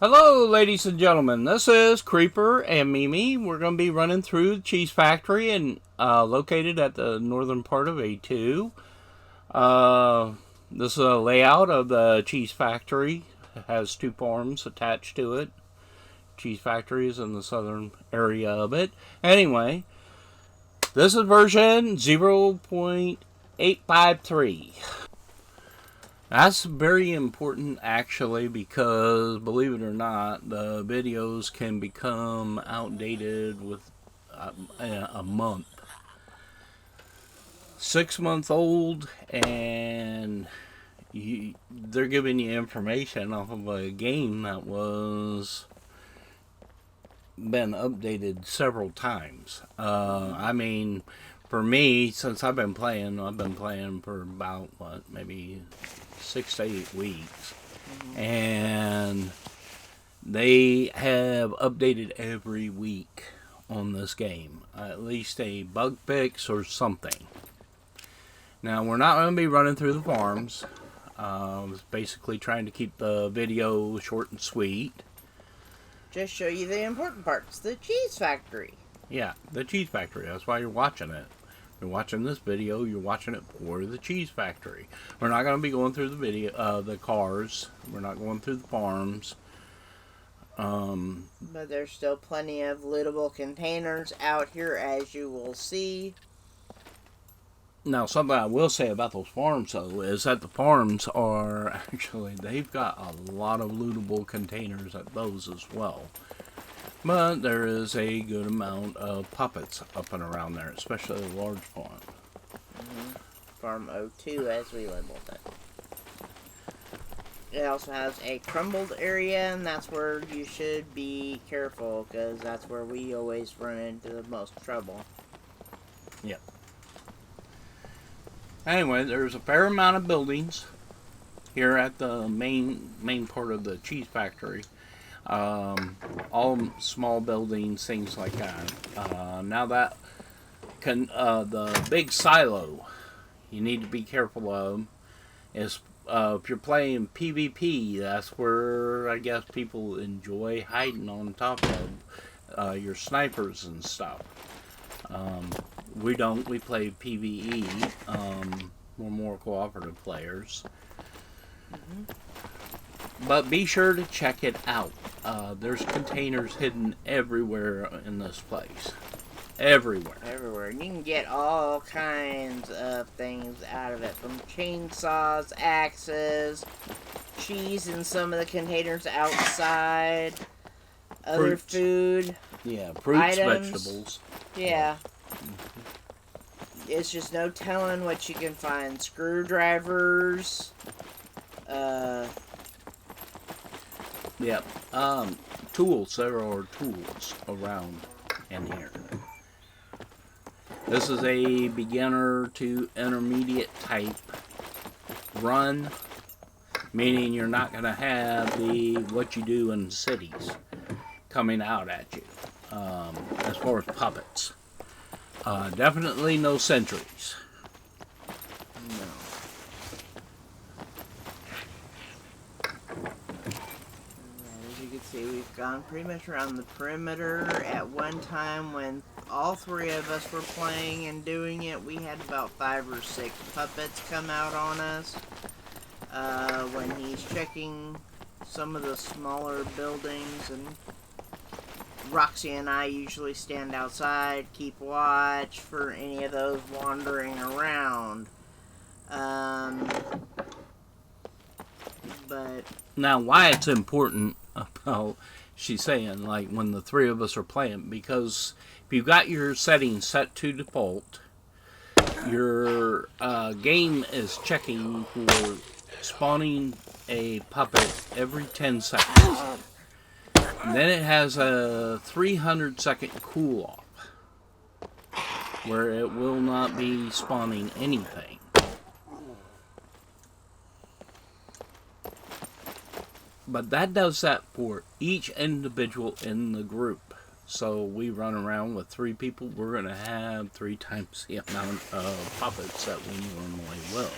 Hello, ladies and gentlemen. This is Creeper and Mimi. We're going to be running through the cheese factory and located at the northern part of A2. This is a layout of the cheese factory. It has two farms attached to it. Cheese factory is in the southern area of it. Anyway, this is version 0.853. That's very important actually because, believe it or not, the videos can become outdated with a month. 6 month old, and they're giving you information off of a game that was been updated several times. I mean, for me, since I've been playing for about, maybe 6 to 8 weeks. And they have updated every week on this game. At least a bug fix or something. Now, we're not going to be running through the farms. I was basically trying to keep the video short and sweet. Just show you the important parts. The cheese factory. Yeah, the cheese factory. That's why you're watching it. You're watching this video, you're watching it for the cheese factory. We're not going to be going through the cars. We're not going through the farms. But there's still plenty of lootable containers out here, as you will see. Now, something I will say about those farms, though, is that the farms are actually, they've got a lot of lootable containers at those as well. But there is a good amount of puppets up and around there, especially the large farm. Farm 02, as we labeled it. It also has a crumbled area, and that's where you should be careful, because that's where we always run into the most trouble. Yep. Anyway, there's a fair amount of buildings here at the main part of the cheese factory. All small buildings, things like that. Now that the big silo you need to be careful of is if you're playing PvP, that's where I guess people enjoy hiding on top of your snipers and stuff. We don't. We play PvE. We're more cooperative players. But be sure to check it out. There's containers hidden everywhere in this place. Everywhere. Everywhere. You can get all kinds of things out of it. From chainsaws, axes, cheese in some of the containers outside, other Fruits. Food. Yeah, fruits, items. vegetables. Yeah. It's just no telling what you can find. Screwdrivers. Yep. Tools. There are tools around in here. This is a beginner to intermediate type run, meaning you're not going to have the what you do in cities coming out at you as far as puppets. Definitely no sentries. No. As you can see, we've gone pretty much around the perimeter. At one time, when all three of us were playing and doing it, we had about 5 or 6 puppets come out on us. When he's checking some of the smaller buildings, and Roxy and I usually stand outside, keep watch for any of those wandering around. But Now, why it's important about, she's saying, like, when the three of us are playing, because if you've got your settings set to default, your game is checking for spawning a puppet every 10 seconds. And then it has a 300-second cool off, where it will not be spawning anything. But that does that for each individual in the group. So we run around with 3 people, we're going to have 3 times the amount of puppets that we normally will.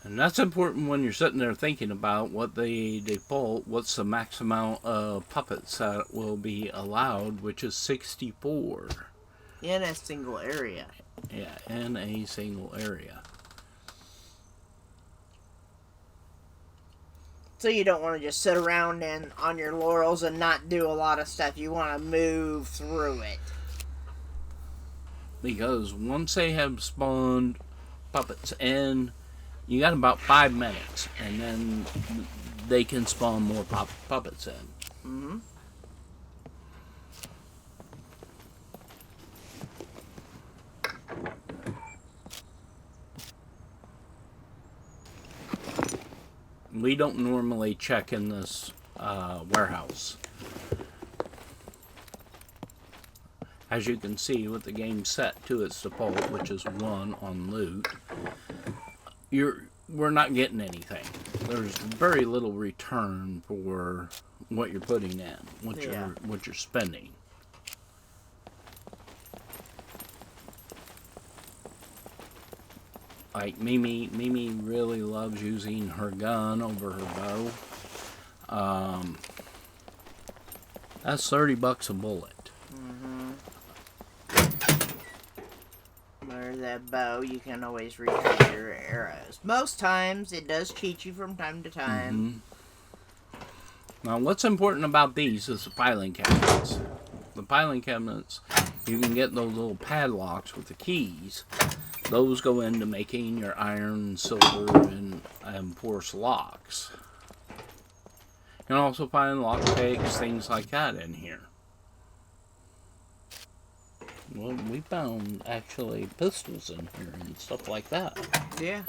And that's important when you're sitting there thinking about what what's the max amount of puppets that will be allowed, which is 64. In a single area. Yeah, in a single area. So you don't want to just sit around and on your laurels and not do a lot of stuff. You want to move through it. Because once they have spawned puppets in, you got about 5 minutes, and then they can spawn more puppets in. Mm-hmm. We don't normally check in this warehouse. As you can see, with the game set to its default, which is 1 on loot, we're not getting anything. There's very little return for what you're putting in, what you're spending. Like Mimi really loves using her gun over her bow. That's $30 a bullet. Mm-hmm. Or that bow, you can always retrieve your arrows. Most times, it does cheat you from time to time. Mm-hmm. Now, what's important about these is the filing cabinets. The filing cabinets, you can get those little padlocks with the keys. Those go into making your iron, silver, and force locks. You can also find lock picks, things like that in here. Well, we found actually pistols in here and stuff like that. Yeah.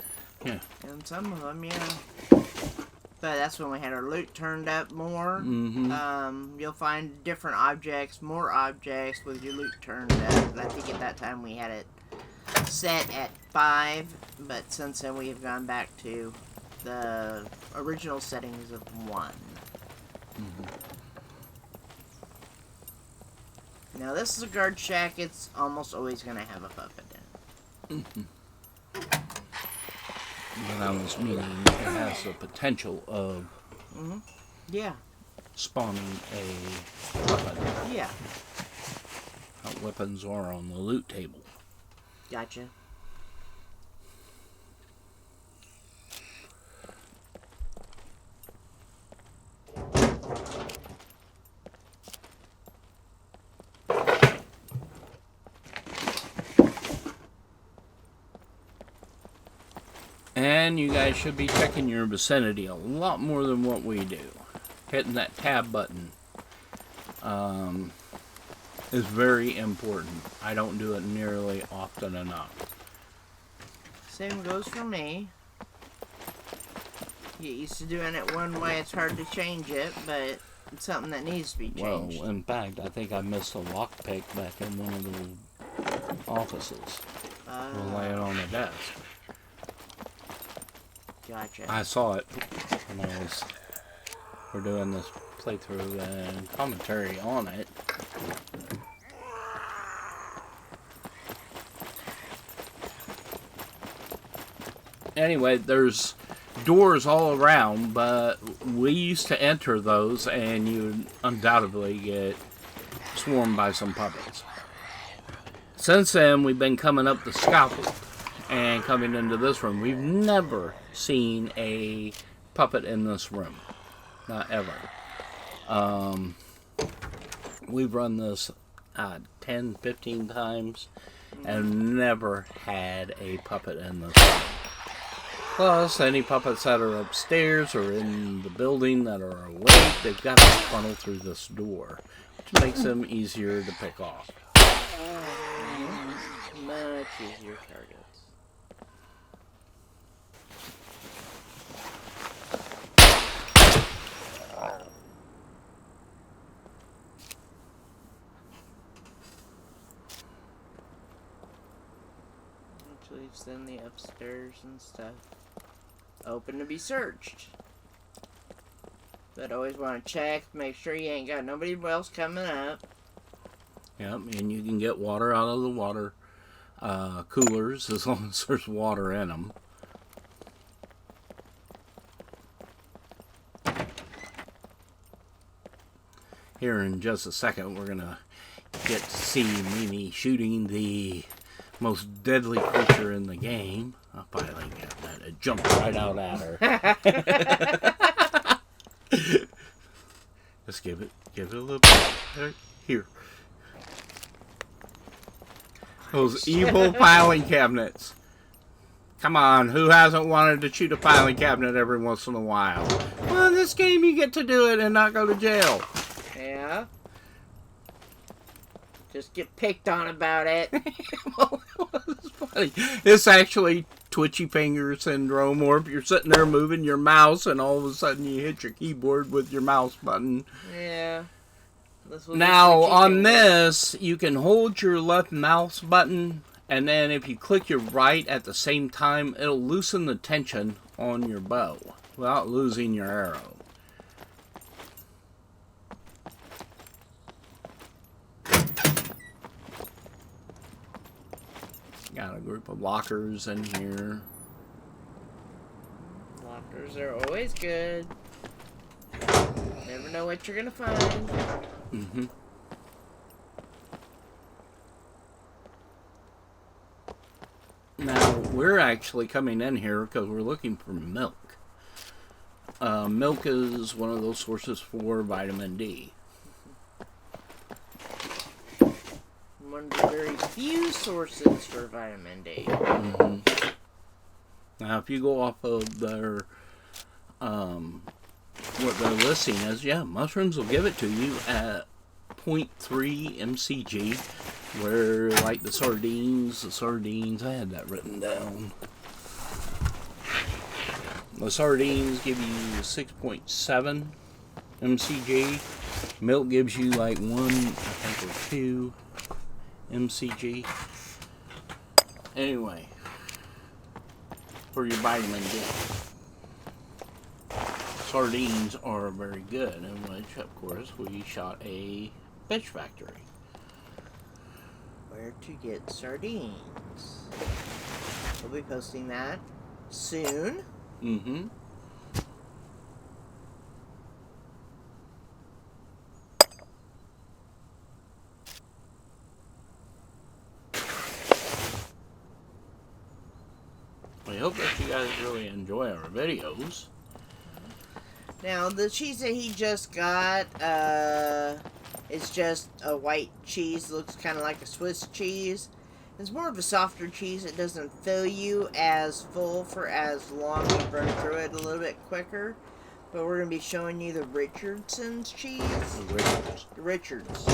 Yeah. And some of them, yeah. But that's when we had our loot turned up more. Mm-hmm. You'll find different objects, more objects with your loot turned up. And I think at that time we had it set at 5, but since then we have gone back to the original settings of 1. Mm-hmm. Now this is a guard shack. It's almost always going to have a puppet in it. But I was meaning it has the potential of Yeah. spawning a puppet. Yeah. How weapons are on the loot table. Gotcha. And you guys should be checking your vicinity a lot more than what we do. Hitting that tab button is very important. I don't do it nearly often enough. Same goes for me. Get used to doing it one way, it's hard to change it, but it's something that needs to be changed. Well, in fact, I think I missed a lockpick back in one of the offices. We'll lay it on the desk. Gotcha. I saw it when we're doing this playthrough and commentary on it. Anyway, there's doors all around, but we used to enter those and you would undoubtedly get swarmed by some puppets. Since then, we've been coming up the scaffold and coming into this room. We've never seen a puppet in this room. Not ever. We've run this 10, 15 times and never had a puppet in this room. Plus, any puppets that are upstairs or in the building that are awake, they've got to funnel through this door, which makes them easier to pick off. Much easier targets. Which leaves then the upstairs and stuff open to be searched. But always want to check, make sure you ain't got nobody else coming up. Yep, and you can get water out of the water coolers as long as there's water in them. here in just a second, we're going to get to see Mimi shooting the most deadly creature in the game. A filing cabinet. It jumped right out at her. Just give it a little bit. Here. Those evil filing cabinets. Come on, who hasn't wanted to shoot a filing cabinet every once in a while? Well, in this game you get to do it and not go to jail. Yeah. Just get picked on about it. Well, it's funny. It's actually twitchy finger syndrome, or if you're sitting there moving your mouse and all of a sudden you hit your keyboard with your mouse button. Yeah. Now, on this, you can hold your left mouse button, and then if you click your right at the same time, it'll loosen the tension on your bow without losing your arrow. Got a group of lockers in here. Lockers are always good. Never know what you're gonna find. Mm-hmm. Now, we're actually coming in here because we're looking for milk. Milk is one of those sources for vitamin D. One of the very few sources for vitamin D. Mm-hmm. Now, if you go off of their what their listing is, yeah, mushrooms will give it to you at 0.3 mcg, where like the sardines, I had that written down. The sardines give you 6.7 mcg. Milk gives you like 1, I think, or 2 mcg. Anyway, for your vitamin D. Sardines are very good, in which, of course, we shot a fish factory. Where to get sardines. We'll be posting that soon. Mm-hmm. We hope that you guys really enjoy our videos. Now, the cheese that he just got, is just a white cheese. Looks kind of like a Swiss cheese. It's more of a softer cheese. It doesn't fill you as full for as long. You burn through it a little bit quicker. But we're going to be showing you the Richardson's cheese. The Richards.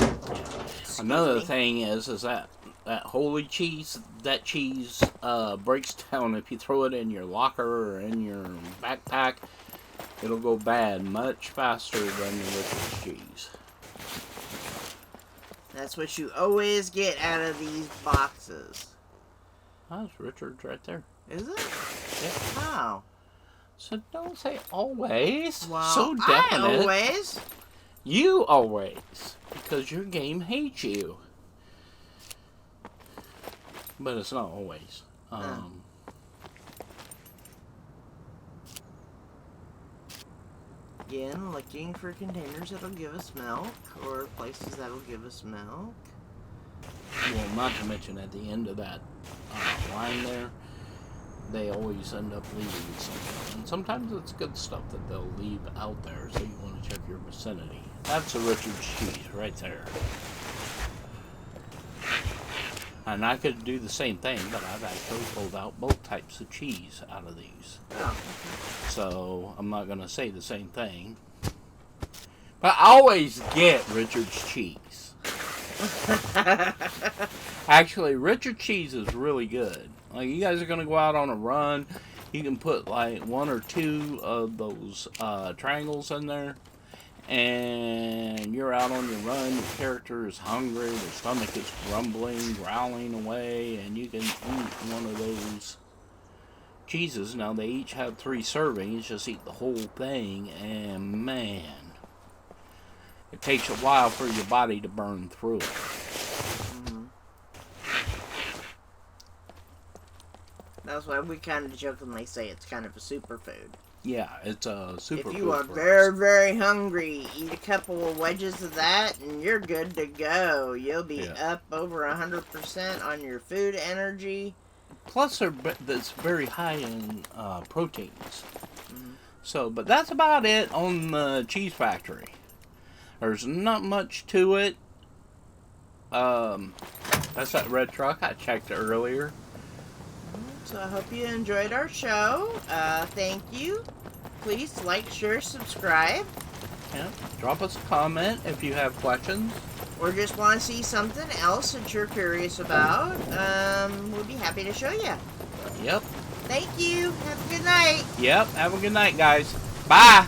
Another thing is that holy cheese, that cheese breaks down if you throw it in your locker or in your backpack. It'll go bad much faster than the Richards cheese. That's what you always get out of these boxes. That's Richards right there. Is it? Yeah. Oh. So don't say always. Well, so definite. I always. You always. Because your game hates you. But it's not always. Again, looking for containers that'll give us milk, or places that'll give us milk. Well, not to mention at the end of that line there, they always end up leaving something. And sometimes it's good stuff that they'll leave out there, so you want to check your vicinity. That's a Richards cheese right there. And I could do the same thing, but I've actually pulled out both types of cheese out of these. Oh, okay. So I'm not going to say the same thing. But I always get Richards cheese. Actually, Richard cheese is really good. Like, you guys are going to go out on a run, you can put like 1 or 2 of those triangles in there, and you're out on your run, your character is hungry, their stomach is grumbling, growling away, and you can eat one of those cheeses. Now, they each have 3 servings, just eat the whole thing, and man, it takes a while for your body to burn through it. That's why we kind of jokingly say it's kind of a superfood. Yeah, it's a super If food you are for very, us. very hungry, eat a couple of wedges of that and you're good to go. You'll be Yeah. up over 100% on your food energy. Plus, that's very high in proteins. Mhm. So, but that's about it on the cheese factory. There's not much to it. That's that red truck. I checked it earlier. So I hope you enjoyed our show. Thank you. Please like, share, subscribe, Yeah. Drop us a comment if you have questions. or just want to see something else that you're curious about. We'll be happy to show you. Yep. Thank you. Have a good night. Yep. Have a good night, guys. Bye.